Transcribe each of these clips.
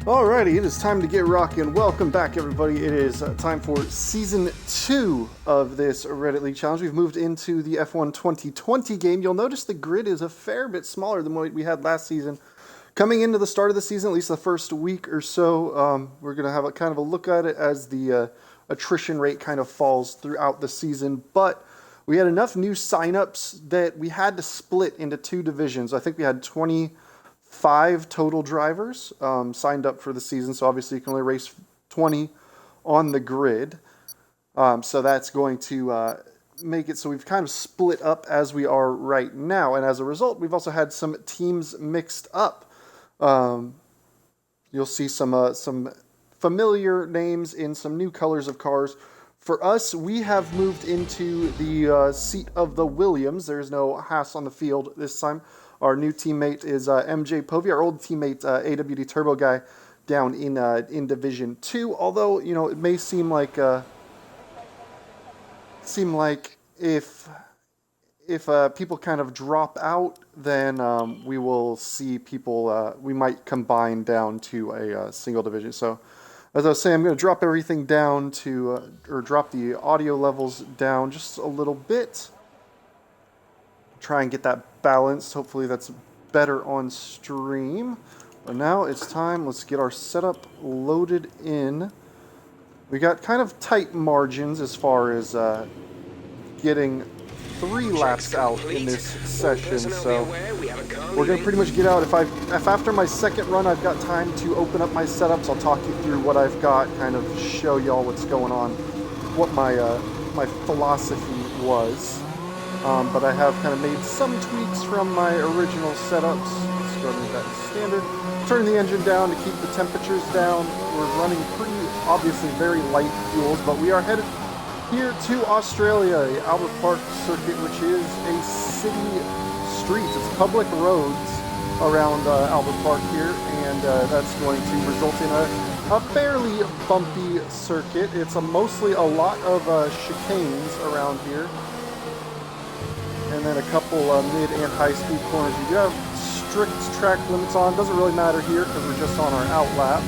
Alrighty, it is time to get rocking. Welcome back, everybody. It is time for Season 2 of this Reddit League Challenge. We've moved into the F1 2020 game. You'll notice the grid is a fair bit smaller than what we had last season. Coming into the start of the season, at least the first week or so, we're going to have a kind of a look at it as the attrition rate kind of falls throughout the season. But we had enough new signups that we had to split into two divisions. I think we had 25 total drivers signed up for the season, so obviously you can only race 20 on the grid. So that's going to make it so we've kind of split up as we are right now, and as a result, we've also had some teams mixed up. You'll see some familiar names in some new colors of cars. For us, we have moved into the seat of the Williams. There's no Haas on the field this time. Our new teammate is MJ Povey, our old teammate AWD Turbo guy down in Division 2. Although, you know, it may seem like if people kind of drop out, then we will see people, we might combine down to a single division. So, as I was saying, I'm going to drop everything down to, or drop the audio levels down just a little bit. Try and get that balanced. Hopefully that's better on stream. But now it's time. Let's get our setup loaded in. We got kind of tight margins as far as getting 3 laps out in this session, so we're going to pretty much get out. If after my second run I've got time to open up my setups, I'll talk you through what I've got, kind of show y'all what's going on, what my philosophy was. But I have kind of made some tweaks from my original setups. Let's go ahead and make that standard. Turn the engine down to keep the temperatures down. We're running pretty, obviously, very light fuels, but we are headed here to Australia, the Albert Park circuit, which is a city streets. It's public roads around Albert Park here, and that's going to result in a fairly bumpy circuit. It's mostly a lot of chicanes around here, and then a couple mid and high speed corners. We do have strict track limits on. Doesn't really matter here because we're just on our out lap.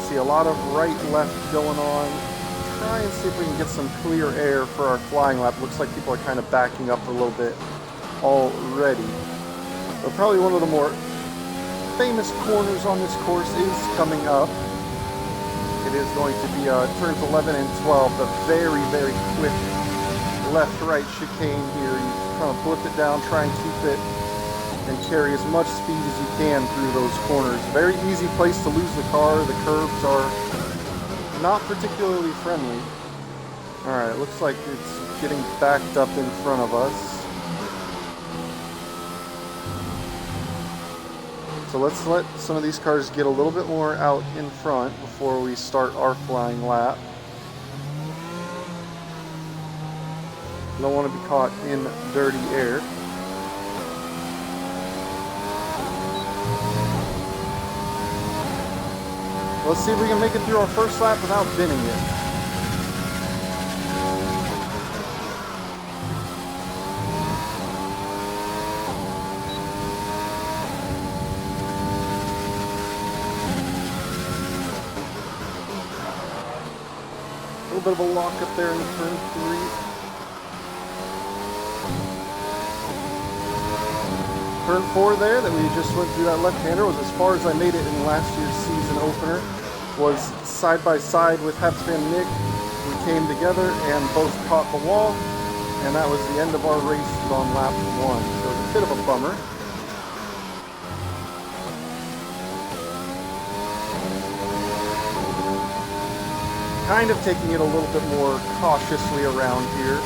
See a lot of right-left going on. Try and see if we can get some clear air for our flying lap. Looks like people are kind of backing up a little bit already. But probably one of the more famous corners on this course is coming up. It is going to be turns 11 and 12, the very, very quick left-right chicane here. You kind of blip it down, try and keep it and carry as much speed as you can through those corners. Very easy place to lose the car. The curbs are not particularly friendly. Alright, looks like it's getting backed up in front of us. So let's let some of these cars get a little bit more out in front before we start our flying lap. Don't want to be caught in dirty air. Let's see if we can make it through our first lap without binning it. A little bit of a lock up there in turn 3. Turn 4 there that we just went through, that left-hander was as far as I made it in last year's season opener. Was side by side with Hapspan Nick. We came together and both caught the wall, and that was the end of our race on lap 1. So it's a bit of a bummer. Kind of taking it a little bit more cautiously around here.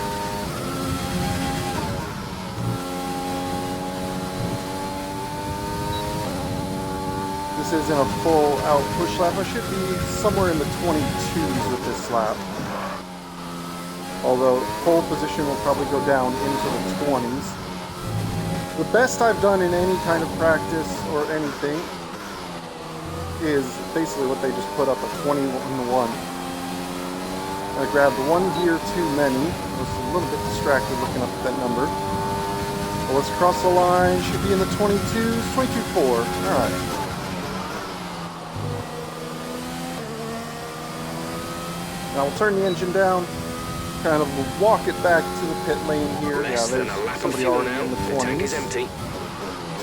This isn't a full out push lap. I should be somewhere in the 22s with this lap. Although pole position will probably go down into the 20s. The best I've done in any kind of practice or anything is basically what they just put up, a 21-1. I grabbed one gear too many. I was a little bit distracted looking up at that number. Well, let's cross the line. Should be in the 22s. 22.4. All right. Now we'll turn the engine down. Kind of walk it back to the pit lane here. Yeah, there's somebody already in the 20s. The tank is empty.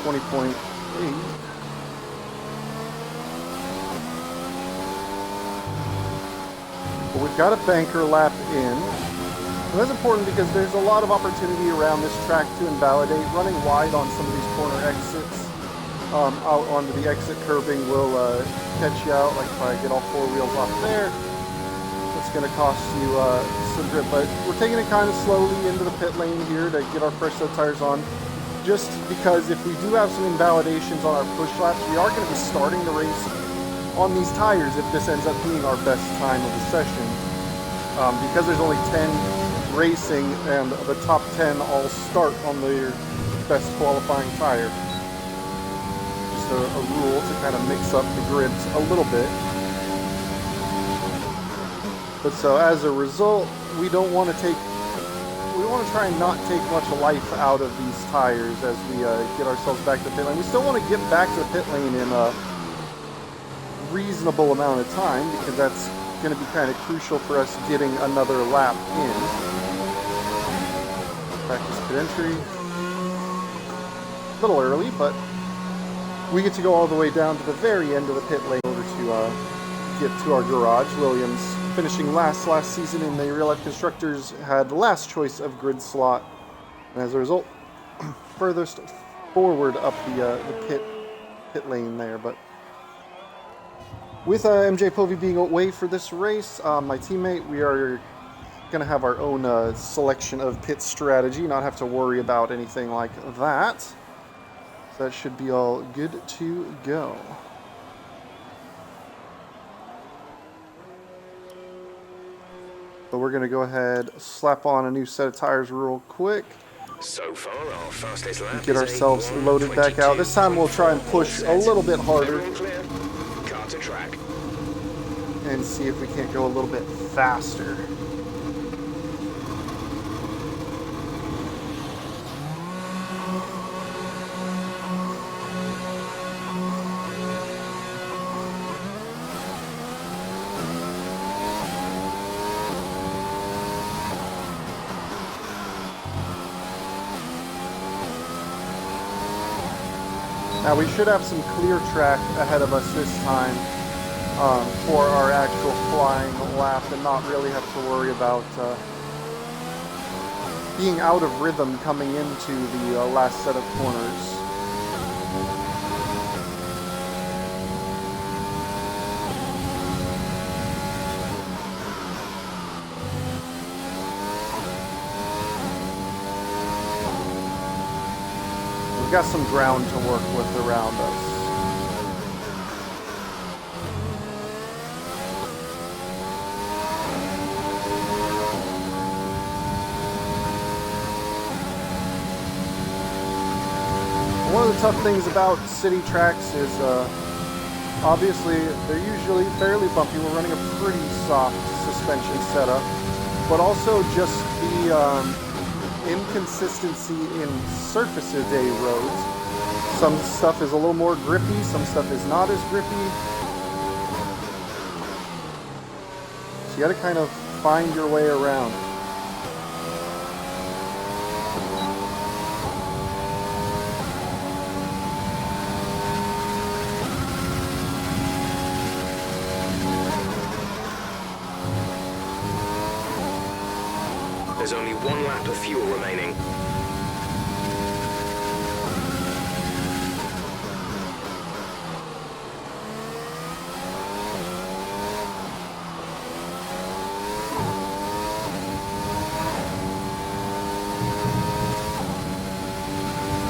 20.8. But we've got a banker lap in. And that's important because there's a lot of opportunity around this track to invalidate. Running wide on some of these corner exits out onto the exit curbing will catch you out. Like if I get all four wheels off there, it's going to cost you some grip. But we're taking it kind of slowly into the pit lane here to get our fresh set of tires on. Just because if we do have some invalidations on our push laps, we are going to be starting the race on these tires if this ends up being our best time of the session. Because there's only 10 racing and the top 10 all start on their best qualifying tire. Just a rule to kind of mix up the grids a little bit. But so as a result, we want to try and not take much life out of these tires as we get ourselves back to the pit lane. We still want to get back to the pit lane in a reasonable amount of time because that's going to be kind of crucial for us getting another lap in. Practice pit entry. A little early, but we get to go all the way down to the very end of the pit lane in order to get to our garage. Williams finishing last season in the Real Life Constructors had the last choice of grid slot, and as a result, furthest forward up the pit lane there. But with MJ Povey being away for this race, my teammate, we are going to have our own selection of pit strategy, not have to worry about anything like that. So that should be all good to go. But we're going to go ahead, slap on a new set of tires real quick. So far, our fastest lap get ourselves loaded back out. This time we'll try and push a little bit harder. Car to track. And see if we can't go a little bit faster. Now we should have some clear track ahead of us this time for our actual flying lap and not really have to worry about being out of rhythm coming into the last set of corners. We've got some ground to work with around us. One of the tough things about city tracks is obviously they're usually fairly bumpy. We're running a pretty soft suspension setup, but also just the inconsistency in surface day roads. Some stuff is a little more grippy, some stuff is not as grippy. So you gotta kind of find your way around. There's only one lap of fuel remaining.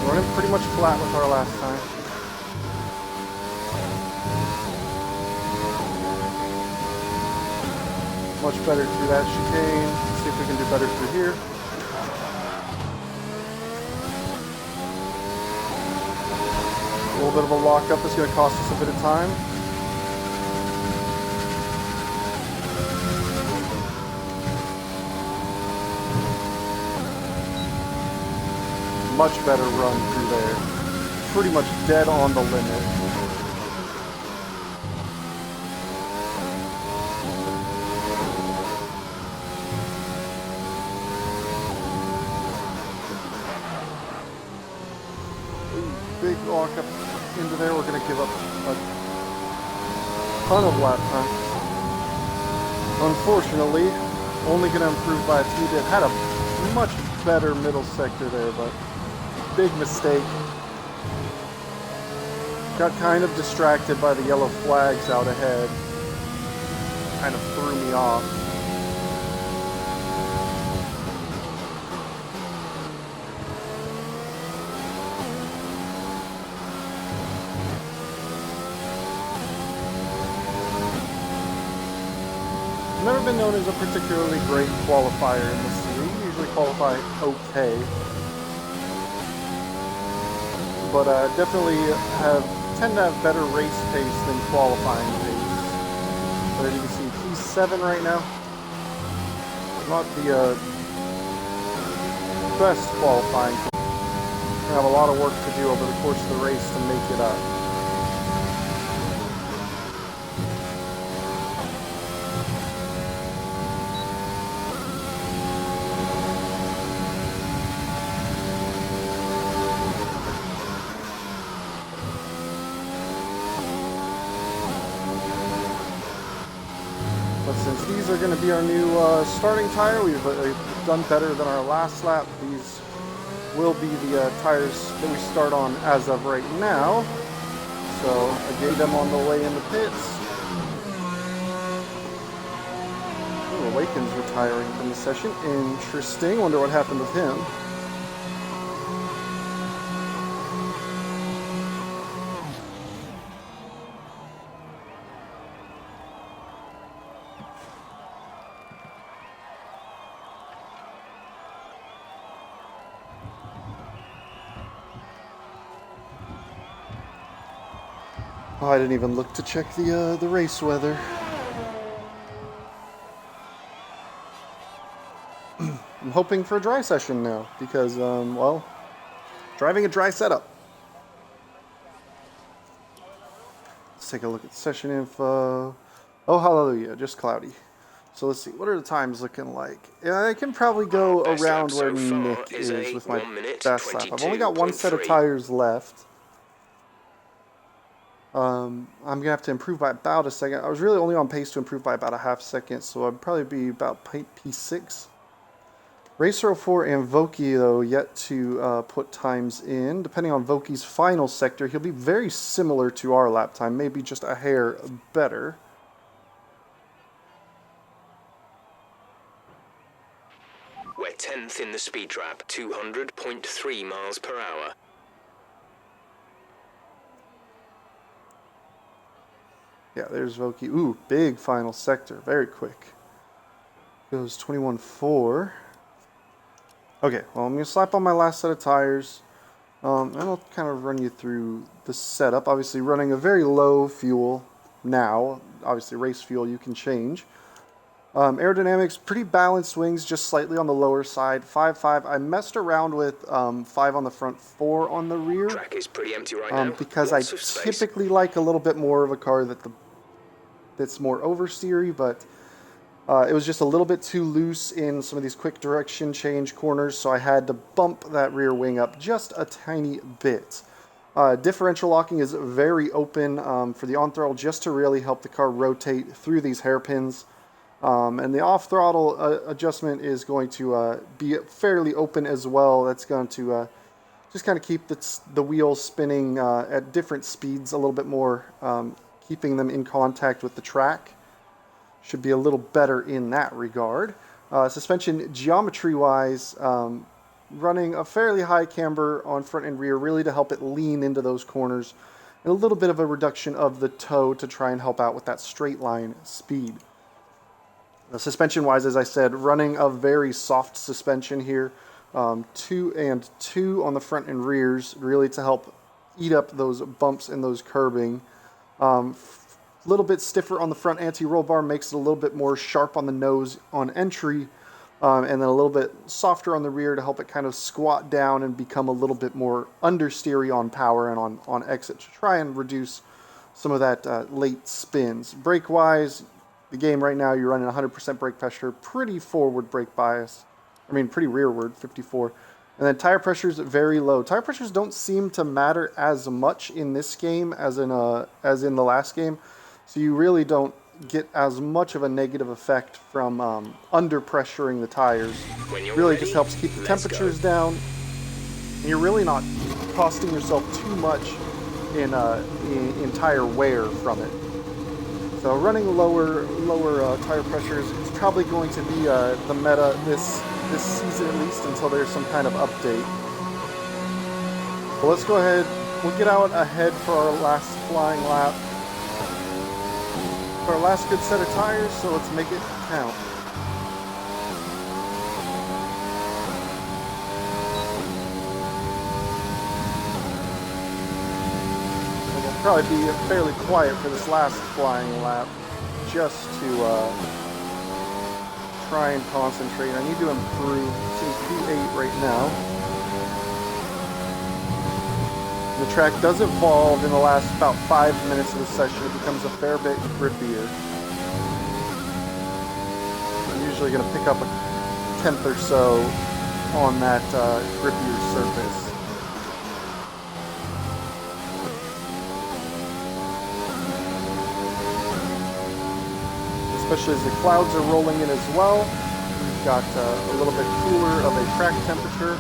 We're running pretty much flat with our last time. Much better through that chicane. See if we can do better through here. A little bit of a lockup is going to cost us a bit of time. much better run through there. Pretty much dead on the limit. Big walk up into there. We're going to give up a ton of lap time. Unfortunately, only going to improve by a few bit. Had a much better middle sector there, but big mistake. Got kind of distracted by the yellow flags out ahead. Kind of threw me off. Never been known as a particularly great qualifier in this series. Usually qualify okay, but definitely tend to have better race pace than qualifying pace. But as you can see, P7 right now. Not the best qualifying. We have a lot of work to do over the course of the race to make it up. But since these are going to be our new starting tire, we've done better than our last lap. These will be the tires that we start on as of right now. So I gave them on the way in the pits. Ooh, Awaken's retiring from the session. Interesting. Wonder what happened with him. Oh, I didn't even look to check the race weather. I'm hoping for a dry session now because, well, driving a dry setup. Let's take a look at session info. Oh, hallelujah, just cloudy. So let's see, what are the times looking like? Yeah, I can probably go around where Nick is with my best lap. I've only got one set of tires left. I'm going to have to improve by about a second. I was really only on pace to improve by about a half second, so I'd probably be about P6. Racer 04 and Voki, though, yet to put times in. Depending on Voki's final sector, he'll be very similar to our lap time, maybe just a hair better. We're 10th in the speed trap, 200.3 miles per hour. Yeah, there's Voki. Ooh, big final sector. Very quick. Goes 21.4. Okay, well, I'm going to slap on my last set of tires. And I'll kind of run you through the setup. Obviously, running a very low fuel now. Obviously, race fuel you can change. Aerodynamics, pretty balanced wings, just slightly on the lower side. 5.5. I messed around with 5 on the front, 4 on the rear. Track is pretty empty right now. Because I typically like a little bit more of a car that's more oversteery, but it was just a little bit too loose in some of these quick direction change corners, so I had to bump that rear wing up just a tiny bit. Differential locking is very open for the on-throttle just to really help the car rotate through these hairpins. And the off-throttle adjustment is going to be fairly open as well. That's going to just kind of keep the wheels spinning at different speeds a little bit more, keeping them in contact with the track. Should be a little better in that regard. Suspension geometry-wise, running a fairly high camber on front and rear, really to help it lean into those corners, and a little bit of a reduction of the toe to try and help out with that straight line speed. Suspension-wise, as I said, running a very soft suspension here, 2 and 2 on the front and rears, really to help eat up those bumps and those curbing. A little bit stiffer on the front anti-roll bar, makes it a little bit more sharp on the nose on entry, and then a little bit softer on the rear to help it kind of squat down and become a little bit more understeery on power and on exit to try and reduce some of that late spins. Brake-wise, the game right now, you're running 100% brake pressure, pretty forward brake bias. I mean, pretty rearward, 54. And then tire pressures very low. Tire pressures don't seem to matter as much in this game as in the last game. So you really don't get as much of a negative effect from under pressuring the tires. Really just helps keep the temperatures down. And you're really not costing yourself too much in tire wear from it. So running lower tire pressures is probably going to be the meta this season, at least until there's some kind of update. But let's go ahead. We'll get out ahead for our last flying lap. For our last good set of tires, so let's make it count. It'll probably be fairly quiet for this last flying lap, just to try and concentrate. I need to improve. Seems P8 right now. The track does evolve in the last about 5 minutes of the session. It becomes a fair bit grippier. I'm usually going to pick up a tenth or so on that grippier surface. Especially as the clouds are rolling in as well. We've got a little bit cooler of a track temperature.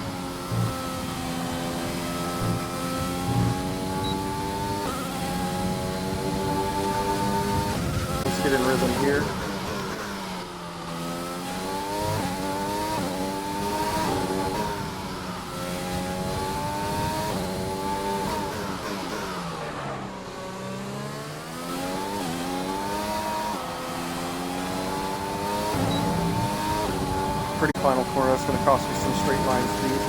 Let's get in rhythm here. Pretty final corner. That's going to cost me some straight line speed.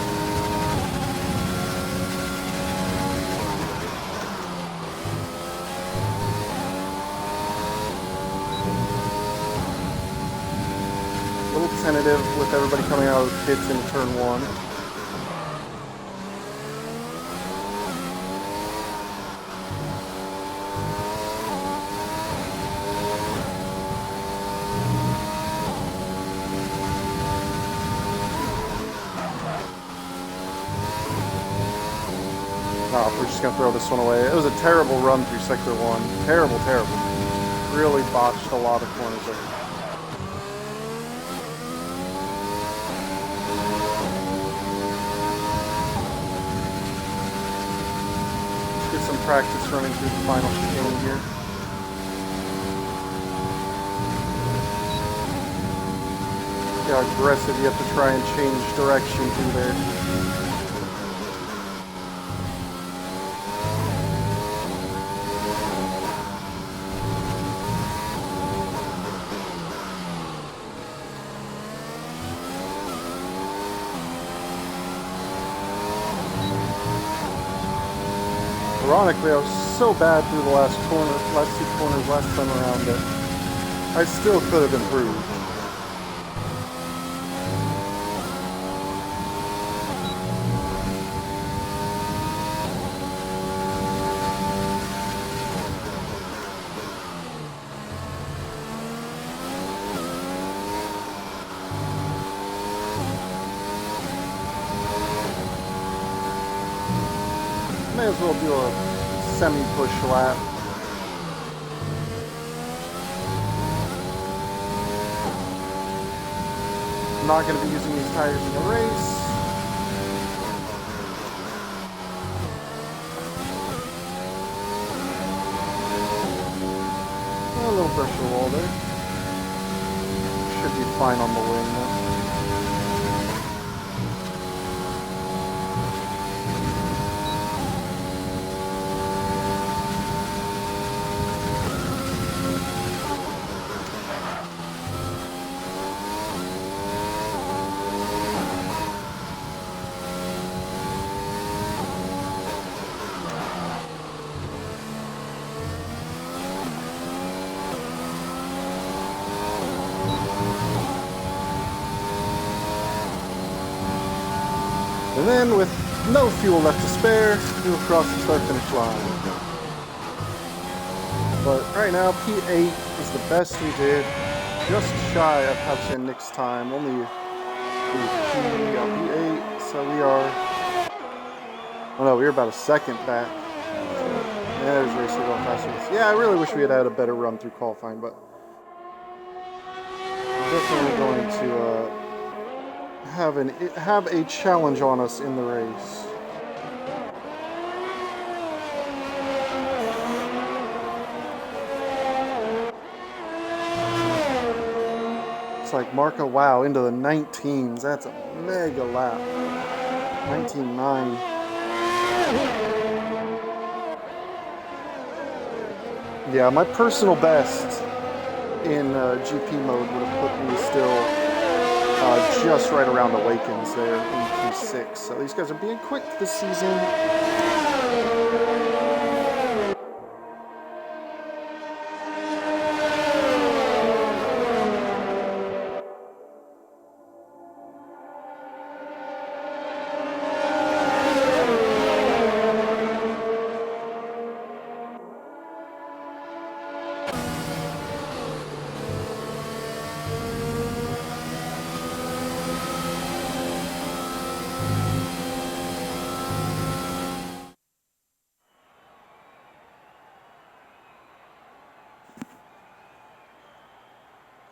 A little tentative with everybody coming out of the pits in turn one. Oh, we're just going to throw this one away. It was a terrible run through Sector 1. Terrible, terrible. Really botched a lot of corners there. Let's get some practice running through the final chicane here. See how aggressive you have to try and change direction through there. Ironically, I was so bad through the last two corners last time around that I still could have improved. May as well do a semi-push lap. I'm not going to be using these tires in the race. A little pressure wall there. Should be fine on the wing though. And then, with no fuel left to spare, we will cross the start-finish line. But right now, P8 is the best we did. Just shy of Hudson next time. Only P8, so we are... Oh no, we were about a second back. Yeah, there's Racer going faster. Yeah, I really wish we had had a better run through qualifying, but... I'm definitely going to have a challenge on us in the race. It's like Marco, wow, into the 19s. That's a mega lap. 19.9. Yeah, my personal best in GP mode would have put me still just right around Awakens there in P6. So these guys are being quick this season.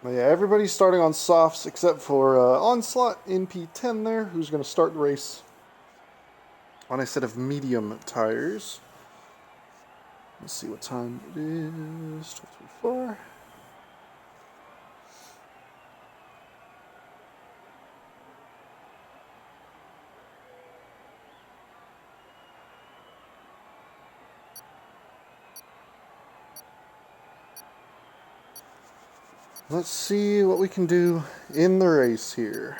But yeah, everybody's starting on softs except for Onslaught in P10 there, who's going to start the race on a set of medium tires. Let's see what time it is. 12:34. Let's see what we can do in the race here.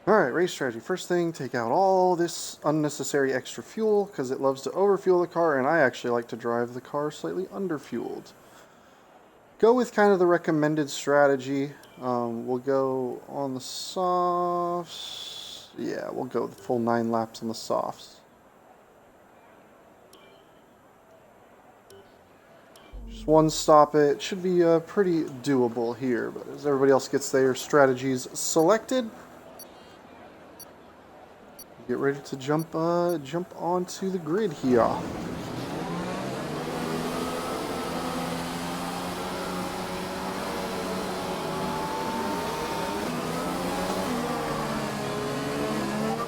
Alright, race strategy. First thing, take out all this unnecessary extra fuel, because it loves to overfuel the car, and I actually like to drive the car slightly underfueled. Go with kind of the recommended strategy. We'll go on the softs. Yeah, we'll go the full 9 laps on the softs. Just one stop it. Should be pretty doable here, but as everybody else gets their strategies selected, get ready to jump onto the grid here.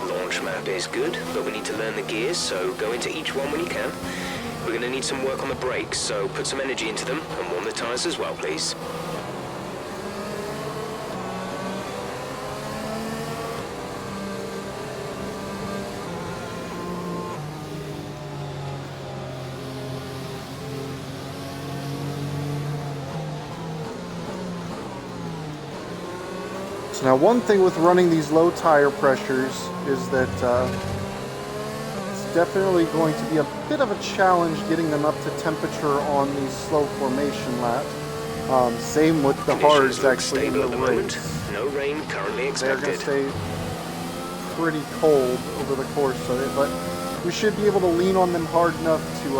Launch map is good, but we need to learn the gears, so go into each one when you can. We're going to need some work on the brakes, so put some energy into them and warm the tyres as well, please. So now one thing with running these low tire pressures is that it's definitely going to be a bit of a challenge getting them up to temperature on these slow formation laps. Same with the hards actually in the race. No rain currently They're expected. going to stay pretty cold over the course of it, but we should be able to lean on them hard enough to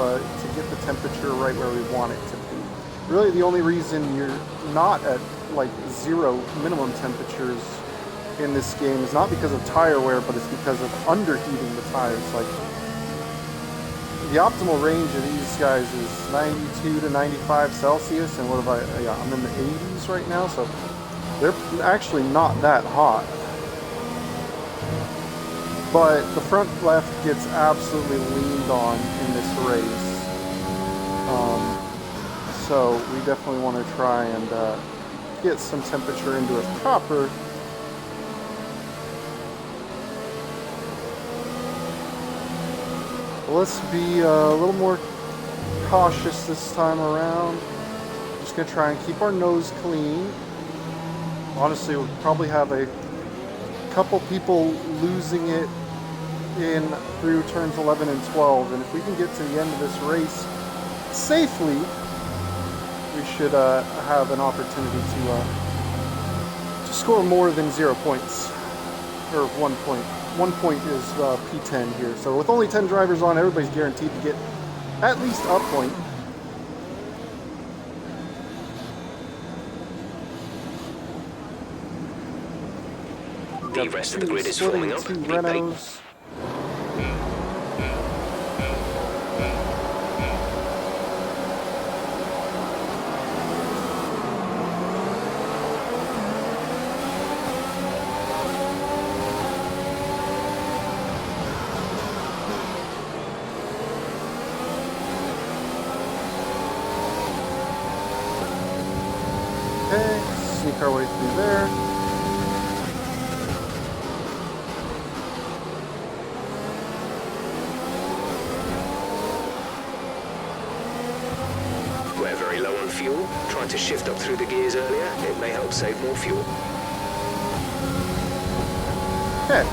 get the temperature right where we want it to be. Really, the only reason you're not at like 0 minimum temperatures in this game is not because of tire wear, but it's because of underheating the tires. Like, the optimal range of these guys is 92 to 95 Celsius, and what have I'm in the 80s right now, so they're actually not that hot. But the front left gets absolutely leaned on in this race. So we definitely want to try and get some temperature into it proper. Let's be a little more cautious this time around. Just gonna try and keep our nose clean. Honestly, we'll probably have a couple people losing it in through turns 11 and 12, and if we can get to the end of this race safely, we should have an opportunity to score more than 0 points, or 1 point. 1 point is P10 here, so with only 10 drivers on, everybody's guaranteed to get at least a point. The rest of the grid is forming up. Two Be Renaults. Okay, sneak our way through there. We're very low on fuel. Trying to shift up through the gears earlier. It may help save more fuel. Okay.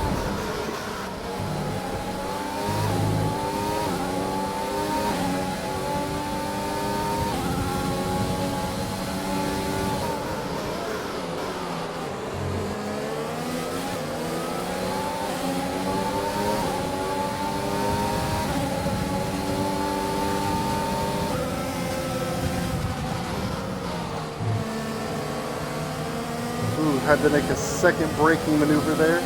Ooh, had to make a second braking maneuver there,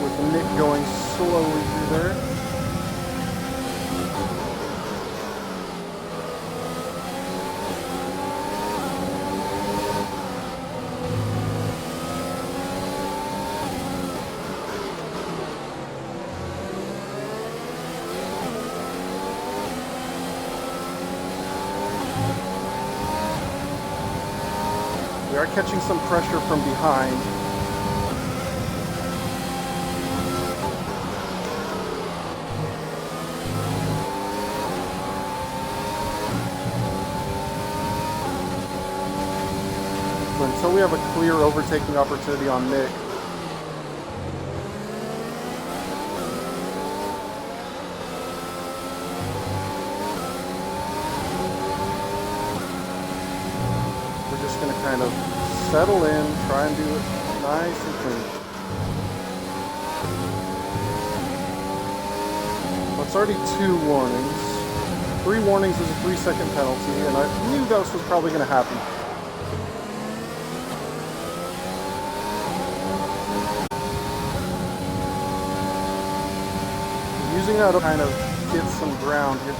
with Nick going slowly through there. We are catching some pressure from behind. So until we have a clear overtaking opportunity on Nick, we're just going to kind of settle in, try and do it nice and clean. Well, it's already 2 warnings. 3 warnings is a 3-second penalty, and I knew that was probably going to happen. Using that to kind of get some ground here.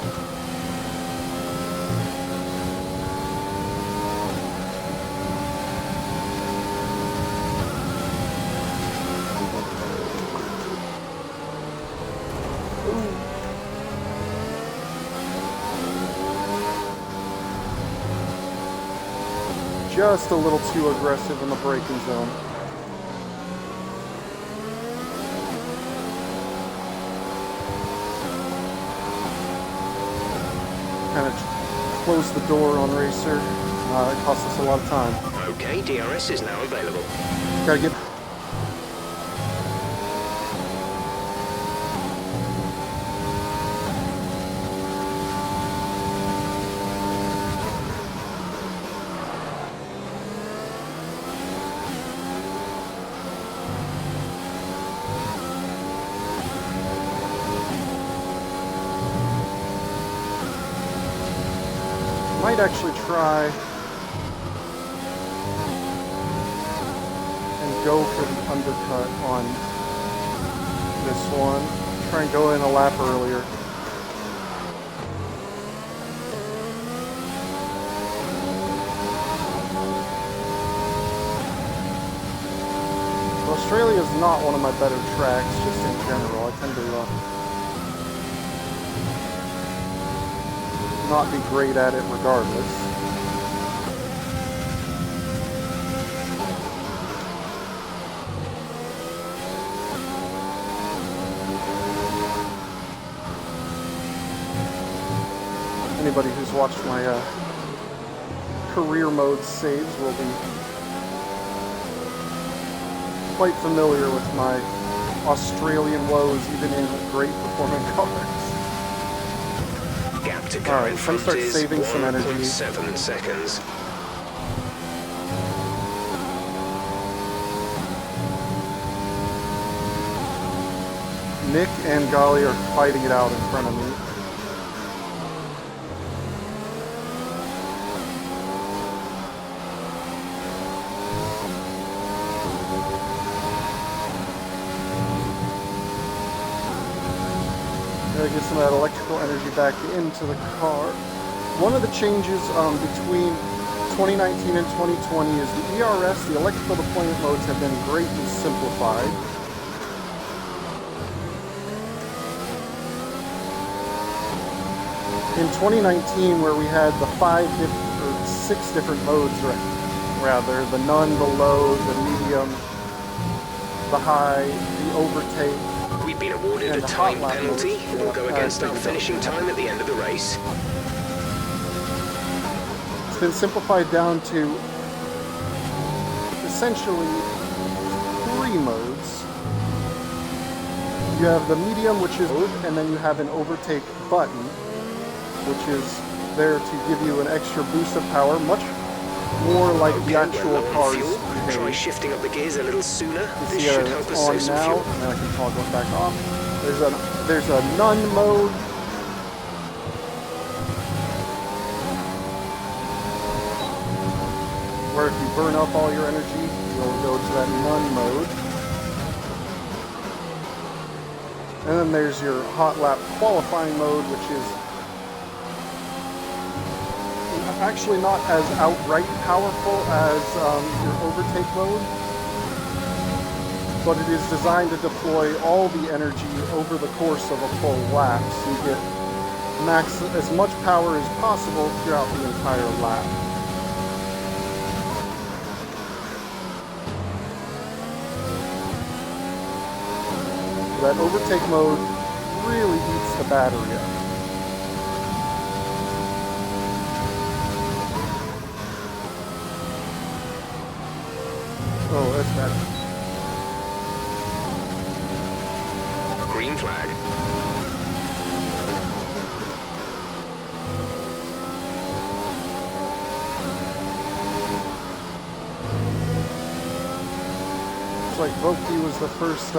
Just a little too aggressive in the braking zone. Kind of close the door on Racer. It cost us a lot of time. Okay, DRS is now available. Gotta get. Might actually try and go for the undercut on this one. Try and go in a lap earlier. Australia is not one of my better tracks, just in general. I tend to not be great at it regardless. Anybody who's watched my career mode saves will be quite familiar with my Australian woes, even in great performing cars. Gap to All car right, in so I'm front start is saving some energy. 1.7 seconds. Nick and Golly are fighting it out in front of me. Gotta get some of that electrical energy back into the car. One of the changes between 2019 and 2020 is the ERS, the electrical deployment modes, have been greatly simplified. In 2019, where we had the 6 different modes, rather, the none, the low, the medium, the high, the overtake. We've been awarded and a the time hot lap penalty. modes. It will go against our There you go. finishing time at the end of the race. It's been simplified down to essentially 3 modes. You have the medium, which is mode, and then you have an overtake button, which is there to give you an extra boost of power, much more like the actual we're low on cars. fuel. Try shifting up the gears a little sooner. This See, should help it's us on save some now, fuel. and then I can toggle it back off. There's a none mode. Where if you burn up all your energy, you'll go to that none mode. And then there's your hot lap qualifying mode, which is actually not as outright powerful as your overtake mode, but it is designed to deploy all the energy over the course of a full lap, so you get as much power as possible throughout the entire lap. That overtake mode really eats the battery up. Oh, that's bad. Green flag. Looks like Voki was the first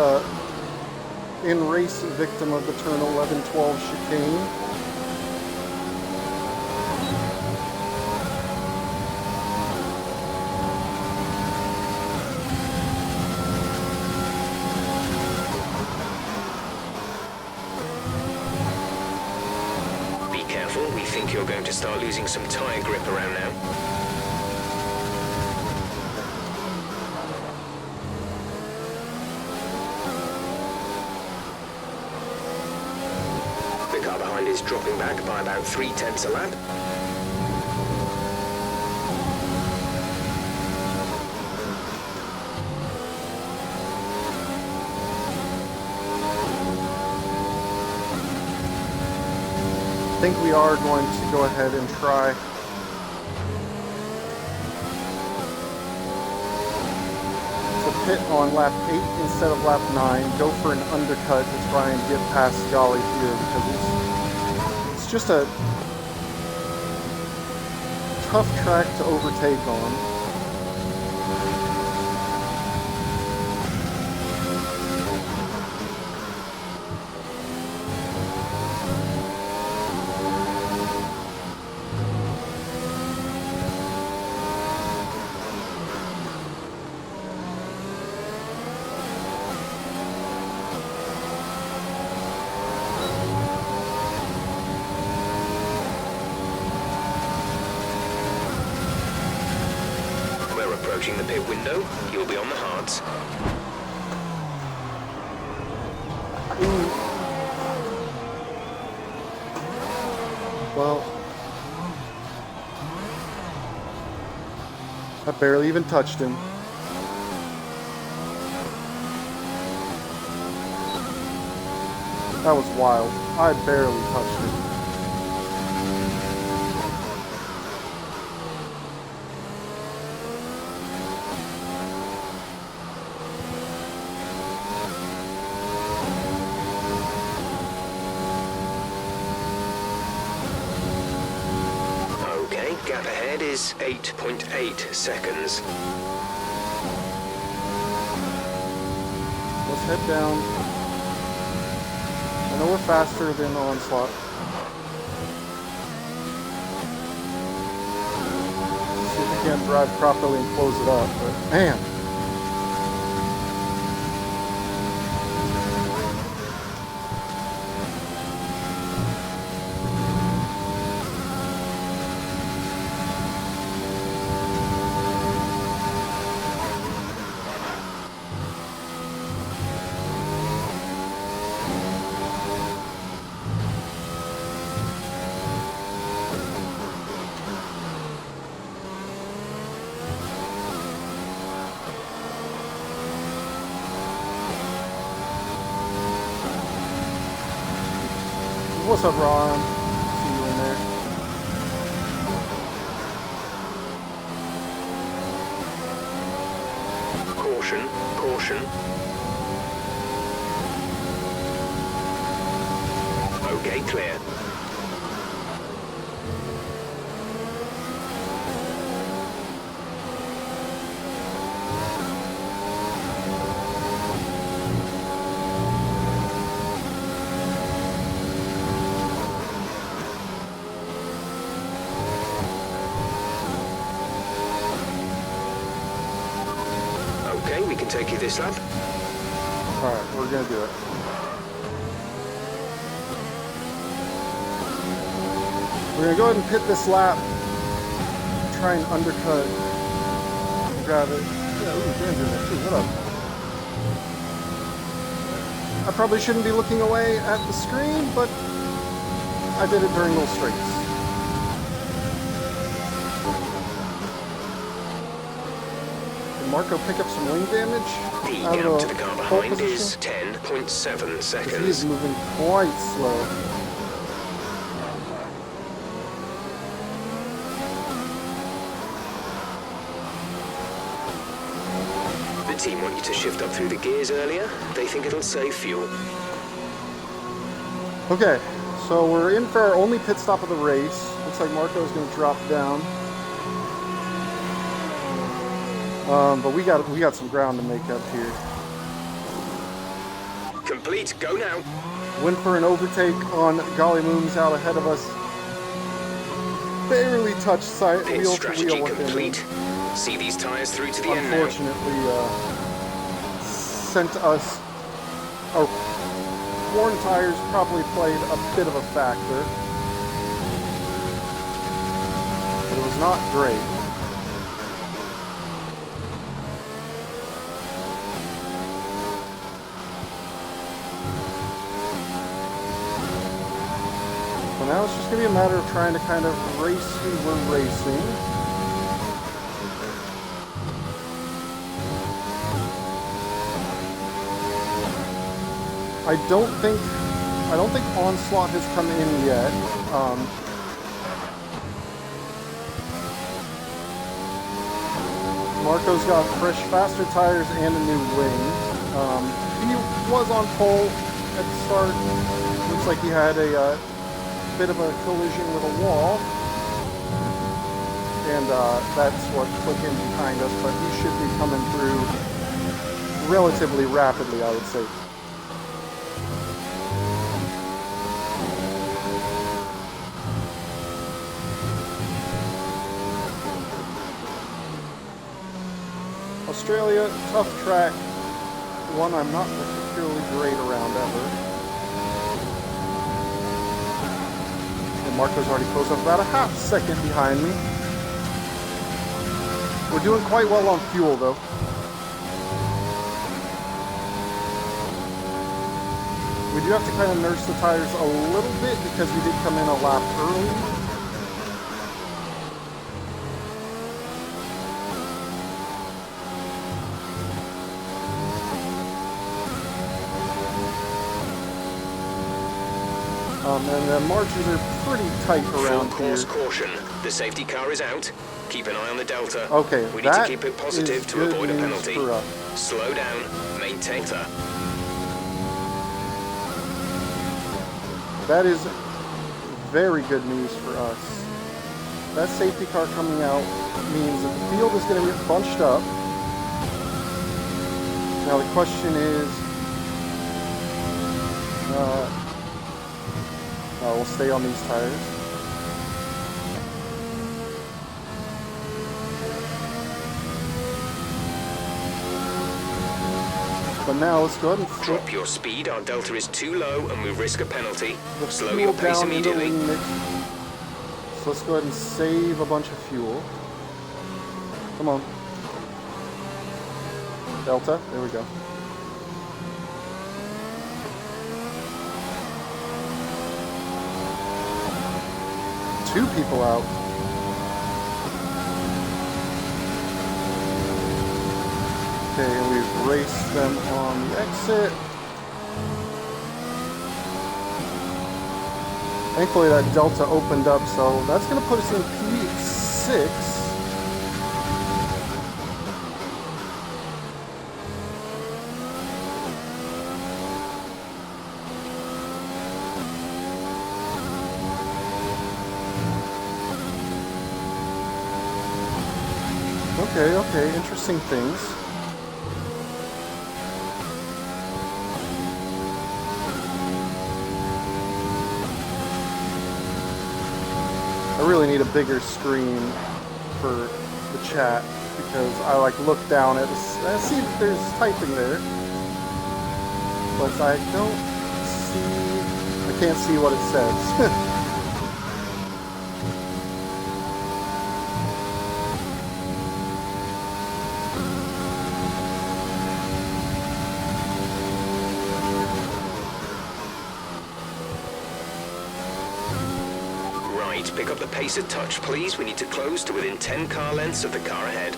in-race victim of the turn 11-12 chicane. Be careful, we think you're going to start losing some tire grip around now. The car behind is dropping back by about 0.3 a lap. I think we are going to go ahead and try to pit on lap 8 instead of lap 9, go for an undercut to try and get past Golly here, because it's just a tough track to overtake on. Approaching the pit window, you'll be on the hards. Well, I barely even touched him. That was wild. I barely touched him. is 8.8 seconds. Let's head down. I know we're faster than Onslaught. See if we can't drive properly and close it up, but man. What's up, Ron? See you in there. Caution, caution. Okay, clear. Okay, we can take you this lap. Alright, we're gonna do it. We're gonna go ahead and pit this lap. Try and undercut. Grab it. Yeah, ooh, Dan's in there too. What up? I probably shouldn't be looking away at the screen, but I did it during those straights. Did Marco pick up some wing damage? The gap to the car behind is 10.7 seconds. He's moving quite slow. The team want you to shift up through the gears earlier. They think it'll save fuel. Okay, so we're in for our only pit stop of the race. Looks like Marco's going to drop down. But we got some ground to make up here. Complete, go now. Went for an overtake on Golly Moon's out ahead of us. Barely touched Pit wheel to strategy wheel with him. complete. See these tires through to the end now. Unfortunately, sent us. Our worn tires probably played a bit of a factor, but it was not great. So now it's just going to be a matter of trying to kind of race who we're racing. I don't think Onslaught has come in yet. Marco's got fresh, faster tires and a new wing. He was on pole at the start. Looks like he had a bit of a collision with a wall, and that's what put him behind us. But he should be coming through relatively rapidly, I would say. Australia, tough track, one I'm not particularly great around ever. And Marco's already closed up about a half second behind me. We're doing quite well on fuel though. We do have to kind of nurse the tires a little bit because we did come in a lap early. And the margins are pretty tight around Full here. course caution. The safety car is out. Keep an eye on the delta. Okay, we need to keep it positive to avoid a penalty. For us. Slow down. Maintain delta. That is very good news for us. that safety car coming out means that the field is going to get bunched up. Now the question is, we'll stay on these tires. But now let's go ahead and drop your speed. Our delta is too low and we risk a penalty. the Slow fuel your pace down into immediately. lean mix. So let's go ahead and save a bunch of fuel. Come on. Delta, there we go. Two people out. Okay, and we've raced them on the exit. Thankfully that delta opened up, so that's going to put us in P6. Okay, interesting things. I really need a bigger screen for the chat because I like look down at this. I see that there's typing there, but I can't see what it says. Pick up the pace a touch, please. We need to close to within 10 car lengths of the car ahead.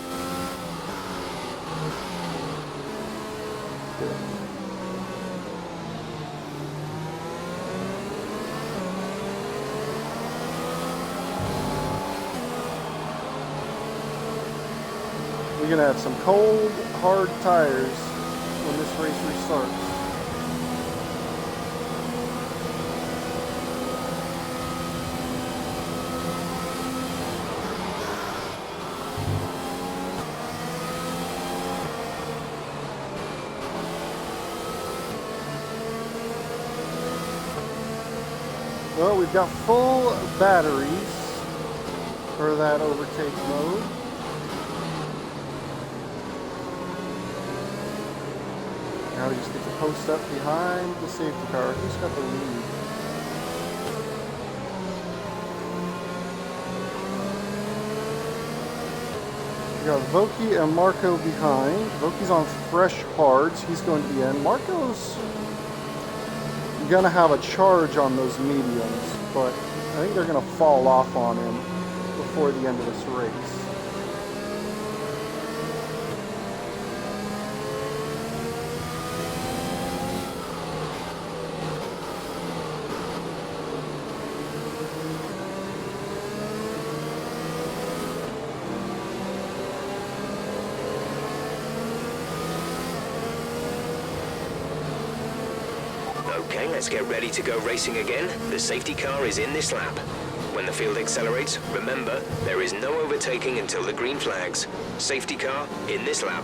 We're going to have some cold, hard tires when this race restarts. Well, we've got full batteries for that overtake mode. Now we just get to post up behind the safety car. Who's got the lead? We got Voki and Marco behind. Voki's on fresh hards. He's going to be in. Marco's going to have a charge on those mediums, but I think they're going to fall off on him before the end of this race. Okay, let's get ready to go racing again. The safety car is in this lap. When the field accelerates, remember, there is no overtaking until the green flags. Safety car in this lap.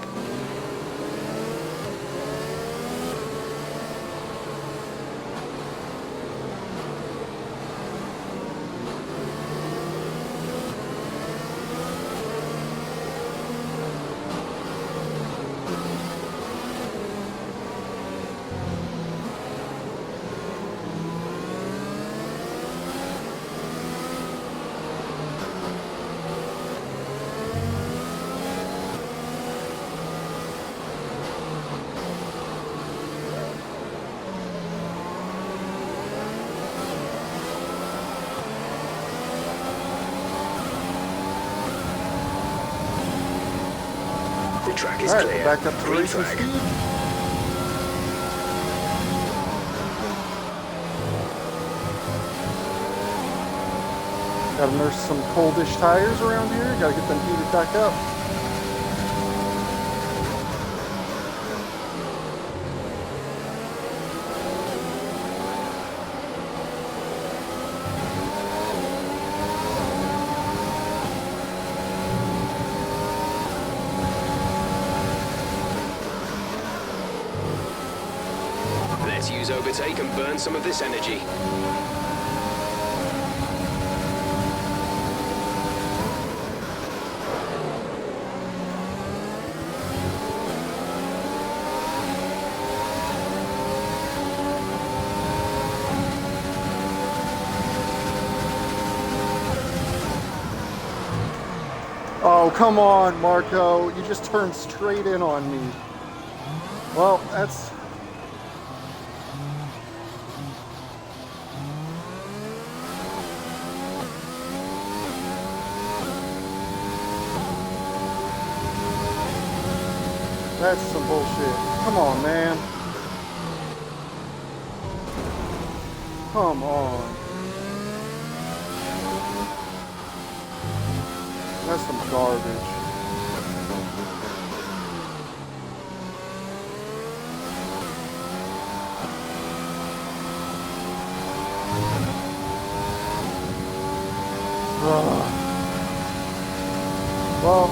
Track is Alright, clear. back up to Green racing flag. speed. Gotta nurse some coldish tires around here. Gotta get them heated back up. Let's use overtake and burn some of this energy. Oh, come on, Marco. You just turned straight in on me. Well, that's... That's some bullshit. Come on, man. Come on. That's some garbage. Well,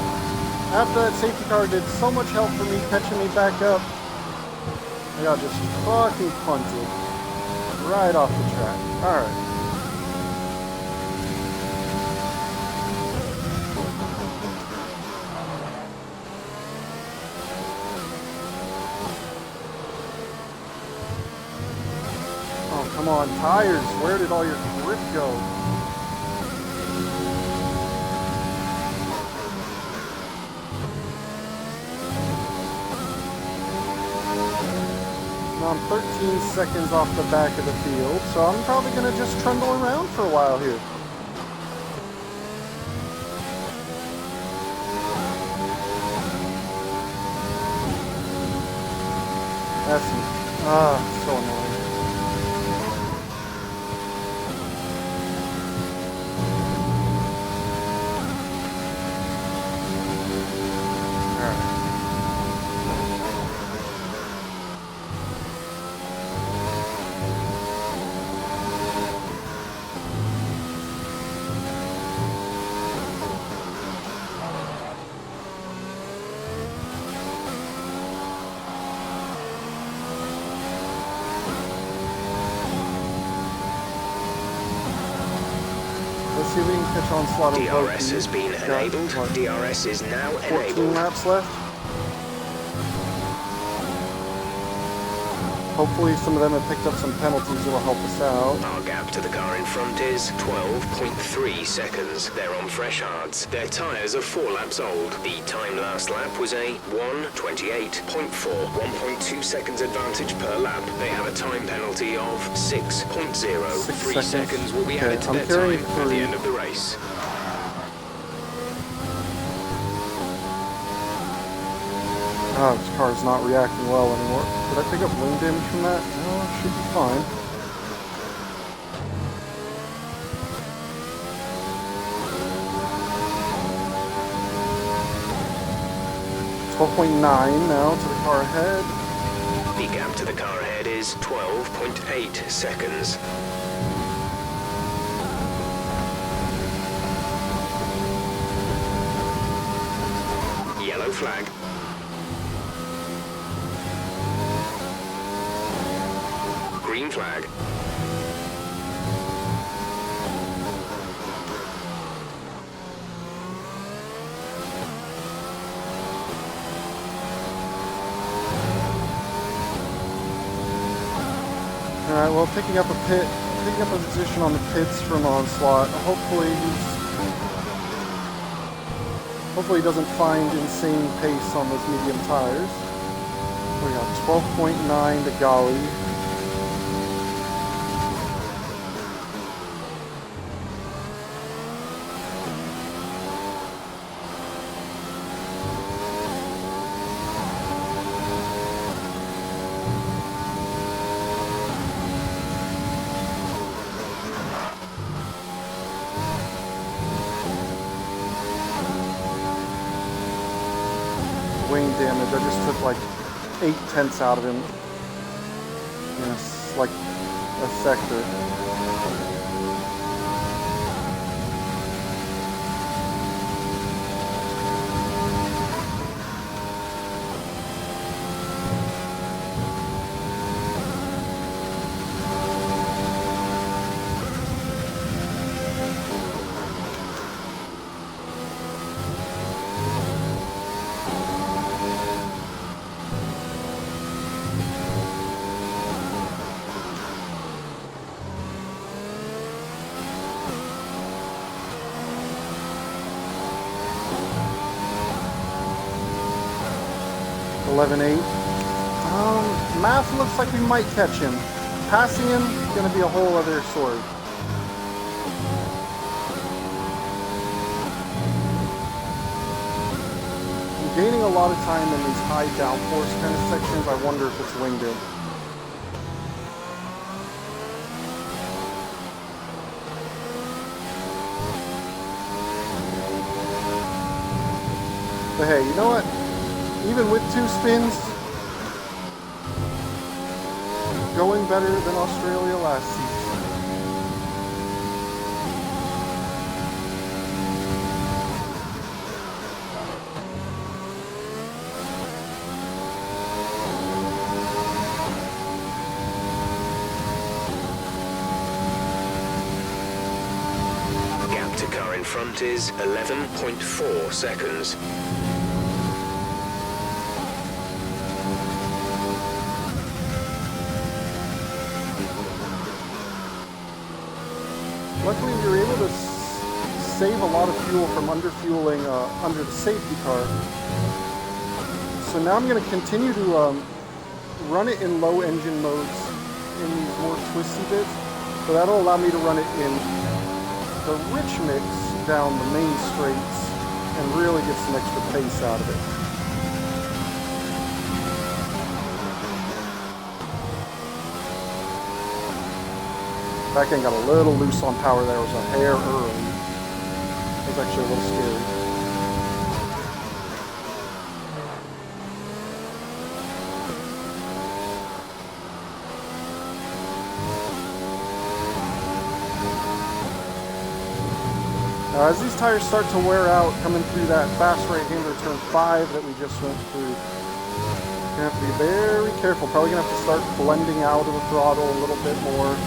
after that safety car did so much help for me catching me back up, I got just fucking punted right off the track. Alright. Oh, come on, tires. Where did all your grip go? I'm 13 seconds off the back of the field, so I'm probably going to just trundle around for a while here. That's so annoying. Let's see if we can catch Onslaught on both. DRS has been enabled. DRS is now 14 enabled. laps left. Hopefully some of them have picked up some penalties that will help us out. Our gap to the car in front is 12.3 seconds. They're on fresh hards. Their tyres are 4 laps old. The time last lap was a 1:28.4, 1.2 seconds advantage per lap. They have a time penalty of 6.0. 3 seconds will be added to their time at the end of the race. Oh, this car's not reacting well anymore. Did I pick up wind damage from that? No, it should be fine. .9 now to the car ahead. The gap to the car ahead is 12.8 seconds. Yellow flag. Green flag. Alright, well, picking up a position on the pits from Onslaught. Hopefully he doesn't find insane pace on those medium tires. We got 12.9 to Gali. Wing damage. I just took like 8/10 out of him in like a sector. 11.8. Math looks like we might catch him. Passing him, gonna be a whole other story. I'm gaining a lot of time in these high downforce kind of sections. I wonder if it's winged in. But hey, you know what? Even with 2 spins, going better than Australia last season. Gap to car in front is 11.4 seconds. Luckily, you're able to save a lot of fuel from underfueling under the safety car. So now I'm going to continue to run it in low engine modes in these more twisty bits. So that'll allow me to run it in the rich mix down the main straights and really get some extra pace out of it. Back end got a little loose on power there. It was a hair early. It was actually a little scary. Now, as these tires start to wear out, coming through that fast right-hander turn 5 that we just went through, you're going to have to be very careful. Probably going to have to start blending out of the throttle a little bit more.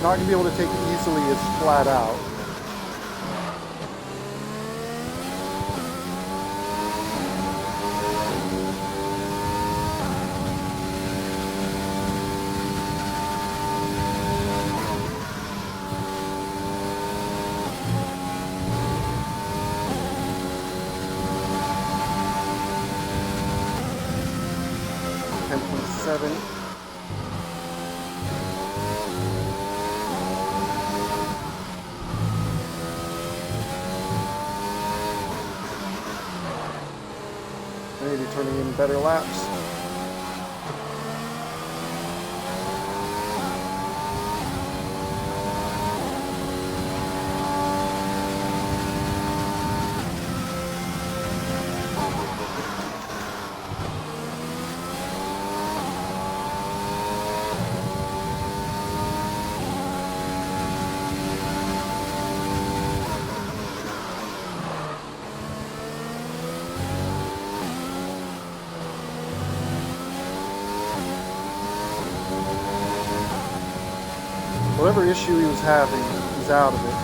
Not going to be able to take it easily as flat out. Maybe turning in better laps. Whatever issue he was having, he's out of it.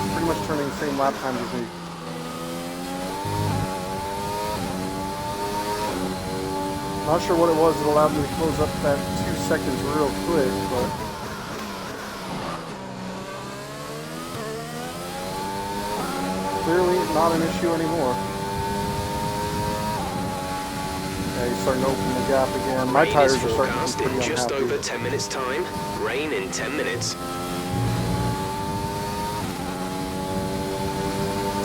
He's pretty much turning the same lap time as me. Not sure what it was that allowed me to close up that 2 seconds real quick, but clearly not an issue anymore. Okay, he's starting to open the gap again. My tires are starting to be pretty unhappy. Just over 10 minutes time. Rain in 10 minutes.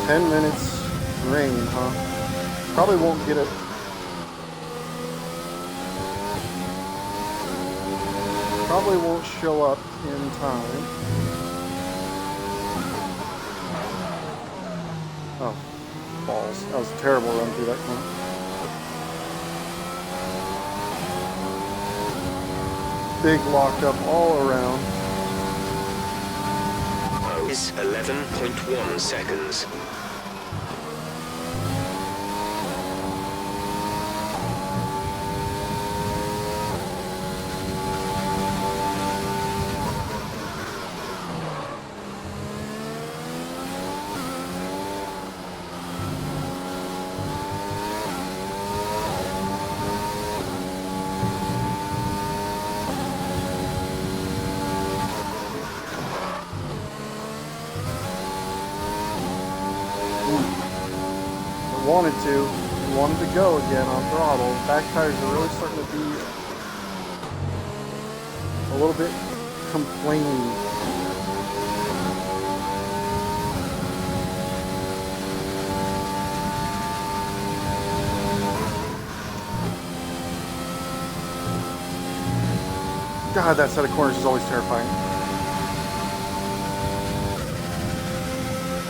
10 minutes rain, huh? Probably won't get it. Probably won't show up in time. Oh, balls. That was a terrible run through that corner. Big lockup all around. Is 11.1 seconds. Wanted to, and wanting to go again on throttle. Back tires are really starting to be a little bit complaining. God, that set of corners is always terrifying.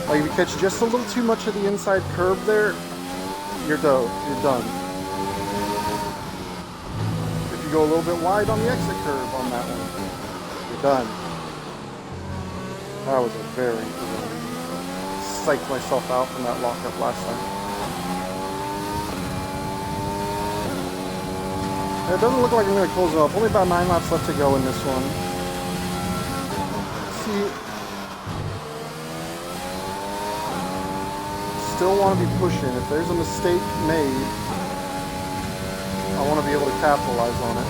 Like, if you catch just a little too much of the inside curve there, you're done. If you go a little bit wide on the exit curve on that one, you're done. That was a very psyched myself out from that lockup last time. It doesn't look like I'm going to close it up. Only about 9 laps left to go in this one. See, still want to be pushing. If there's a mistake made, I want to be able to capitalize on it.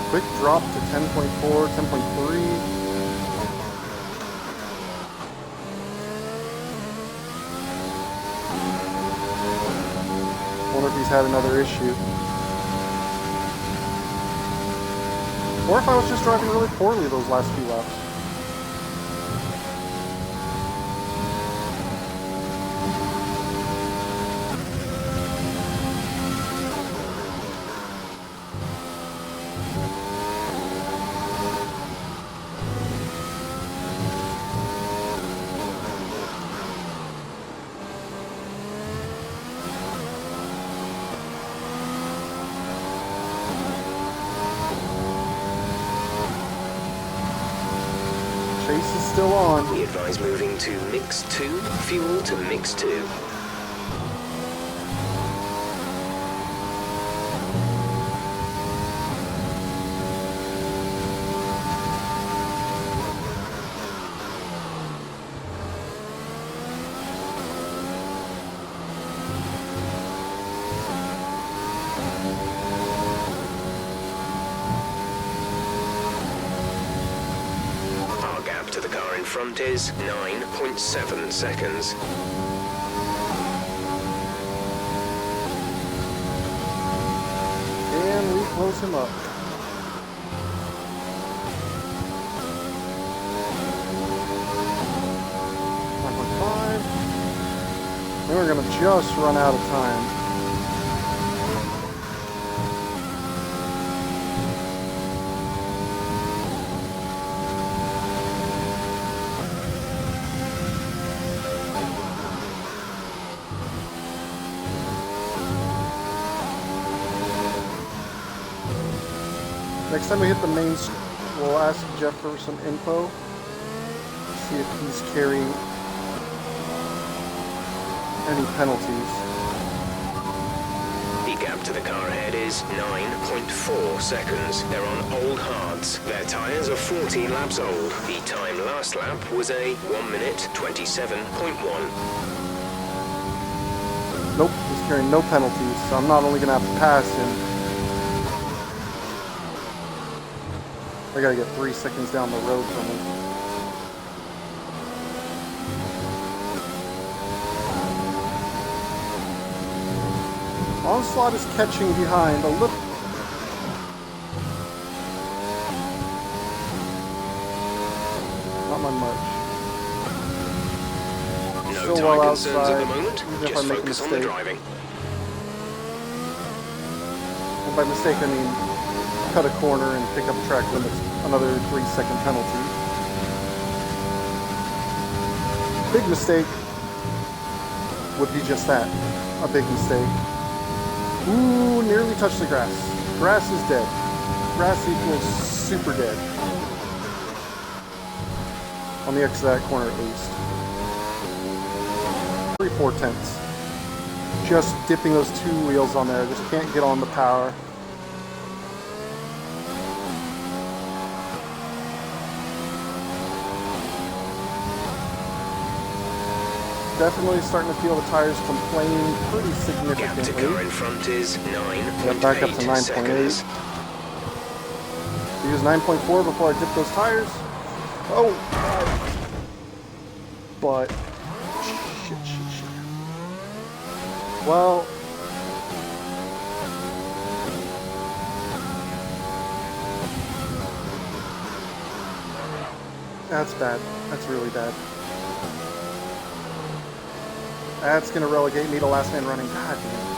Quick drop to 10.4, 10.3. Wonder if he's had another issue. Or if I was just driving really poorly those last few laps. Chase is still on. We advise moving to mix 2, fuel to mix 2. To the car in front is 9.7 seconds. And we close him up. Then we're going to just run out of time. Next time we hit the main, we'll ask Jeff for some info. See if he's carrying any penalties. The gap to the car ahead is 9.4 seconds. They're on old hards. Their tyres are 14 laps old. The time last lap was a 1 minute 27.1. Nope, he's carrying no penalties, so I'm not only going to have to pass him. I gotta get 3 seconds down the road from him. Onslaught is catching behind a little. Not by much. No Still time well concerns outside, at the moment. even if I Just make a focus on the mistake. driving. And by mistake, I mean cut a corner and pick up track limits, another 3-second penalty. Big mistake would be just that, a big mistake. Ooh, nearly touched the grass. Grass is dead. Grass equals super dead. On the exit of that corner at least. 3/4. Just dipping those 2 wheels on there, just can't get on the power. definitely starting to feel the tires complaining pretty Gap to significantly. car in front is Got back up to 9.8 9.8. seconds. Use 9.4 before I dip those tires. Oh, God. But shit. Well, that's bad. That's really bad. That's gonna relegate me to last man running. God damn.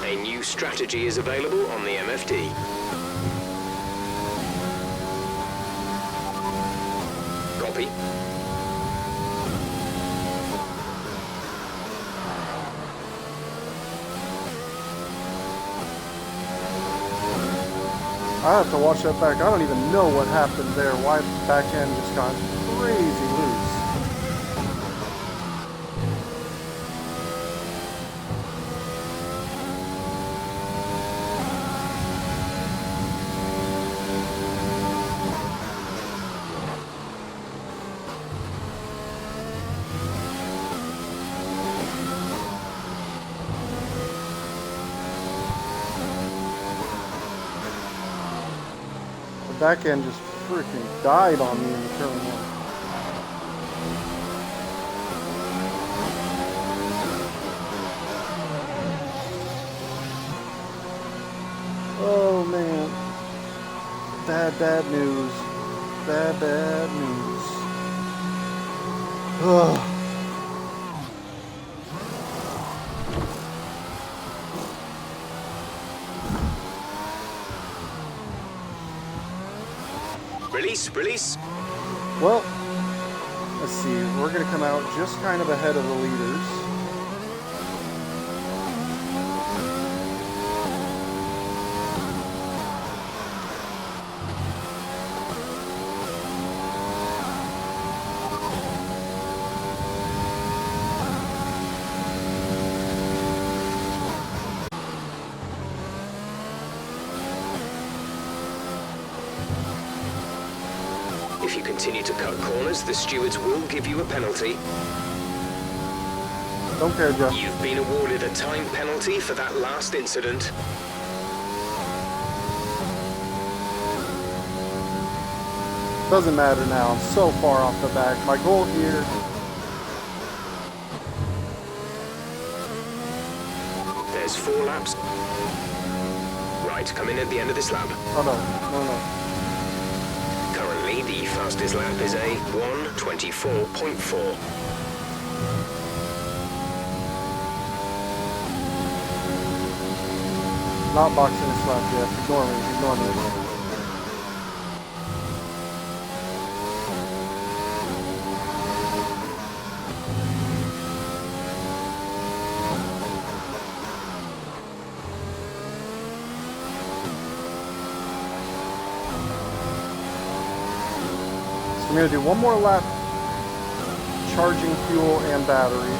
A new strategy is available on the MFD. Copy. I have to watch that back. I don't even know what happened there. Why the back end just got crazy loose. The back end just freaking died on me in the turn one. Oh man. Bad news. Bad news. Ugh. Release. Well, let's see. We're going to come out just kind of ahead of the leaders. If you continue to cut corners, the stewards will give you a penalty. Don't care, Jeff. You've been awarded a time penalty for that last incident. Doesn't matter now. I'm so far off the back. My goal here. There's 4 laps. Right, come in at the end of this lap. Oh no. Currently, the fastest lap is a 1:24.4. Not boxing this lap, Jeff. Ignore me. So I'm going to do one more lap charging fuel and battery.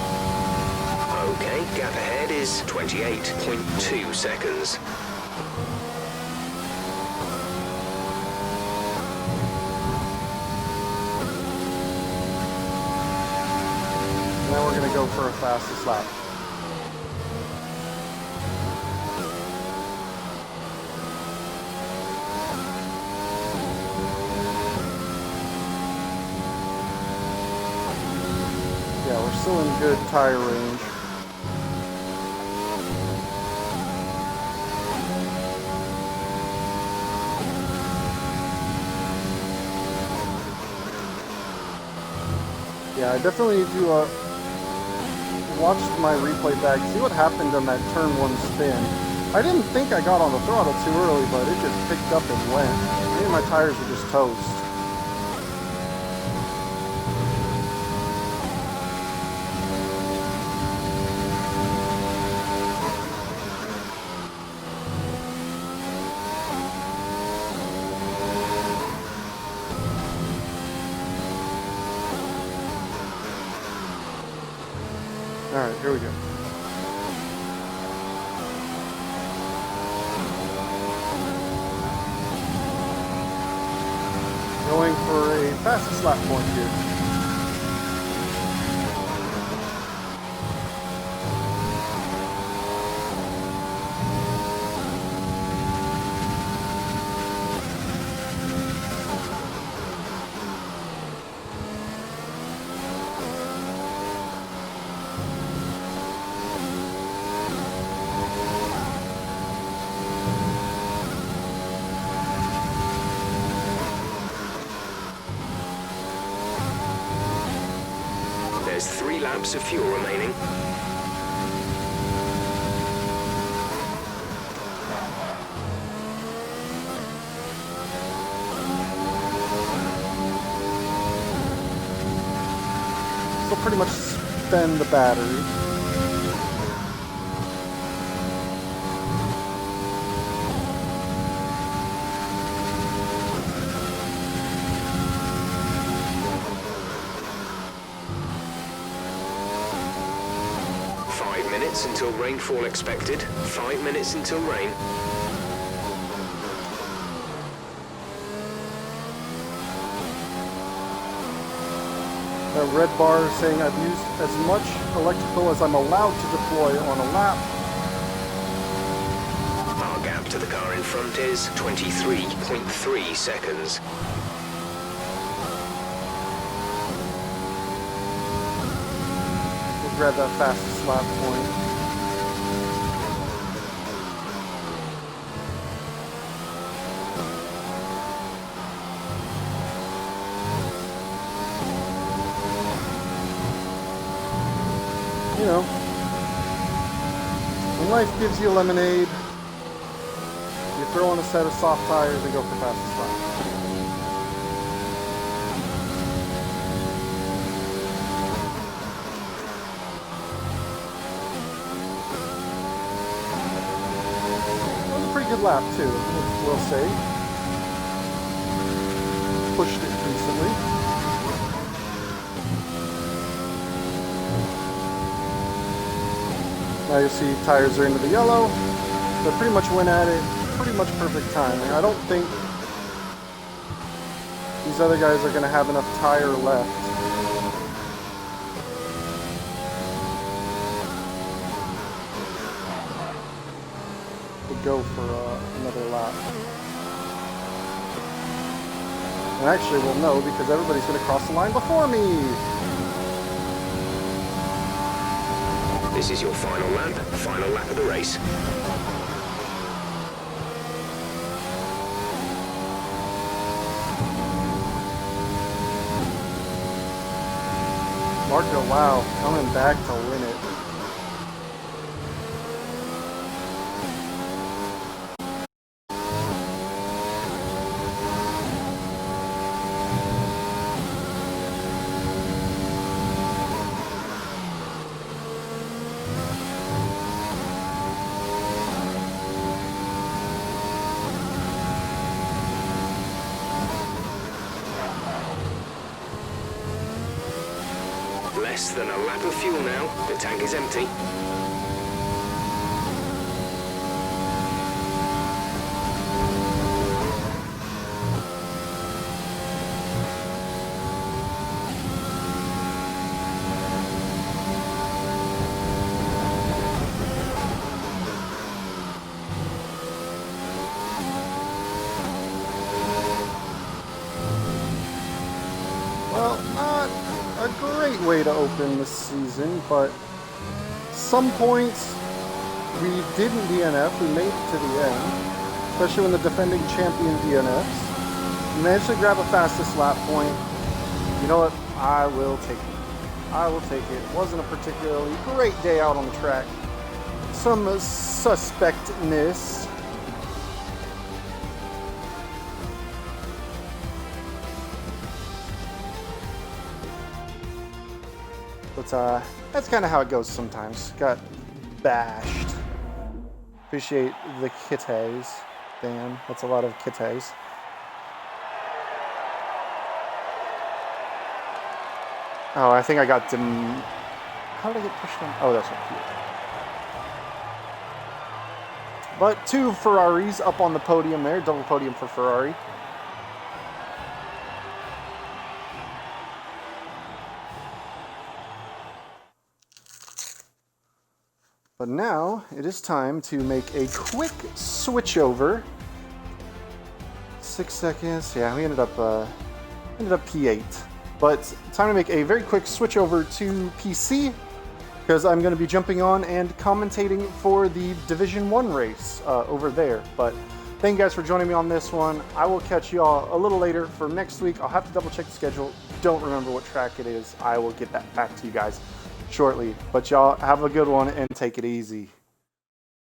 Okay, gap ahead is 28.2 seconds. And then we're going to go for a fastest lap. Yeah, we're still in good tire range. Yeah, I definitely need to watch my replay back, see what happened on that turn 1 spin. I didn't think I got on the throttle too early, but it just picked up and went. Maybe my tires were just toast. Alright, here we go. going for a fastest lap point here. There's 3 laps of fuel remaining. So pretty much spend the battery. Until rainfall expected. 5 minutes until rain. That red bar is saying I've used as much electrical as I'm allowed to deploy on a lap. Our gap to the car in front is 23.3 seconds. We'll grab that fastest lap point. You know, when life gives you lemonade, you throw on a set of soft tires and go for fastest lap. That was a pretty good lap too, we'll say. Pushed it decently. Now you see tires are into the yellow. They pretty much went at it, pretty much perfect timing. I don't think these other guys are going to have enough tire left. To go for another lap. And actually we'll know because everybody's going to cross the line before me. This is your final lap of the race. Marco, wow, coming back to win it. Less than a lap of fuel now. The tank is empty. Well, not a great way to open the season, but some points we didn't DNF, we made it to the end, especially when the defending champion DNFs. We managed to grab a fastest lap point. You know what? I will take it. I will take it. It wasn't a particularly great day out on the track. Some suspectness. But that's kind of how it goes sometimes. Got bashed. Appreciate the kitties. Damn, that's a lot of kitties. Oh, I think I got how did I get pushed on? Oh, that's up here. But 2 Ferraris up on the podium there. Double podium for Ferrari. But now it is time to make a quick switch over. 6 seconds. Yeah, we ended up P8. But time to make a very quick switch over to PC because I'm going to be jumping on and commentating for the Division 1 race over there. But thank you guys for joining me on this one. I will catch y'all a little later for next week. I'll have to double check the schedule. Don't remember what track it is. I will get that back to you guys shortly. But y'all have a good one and take it easy.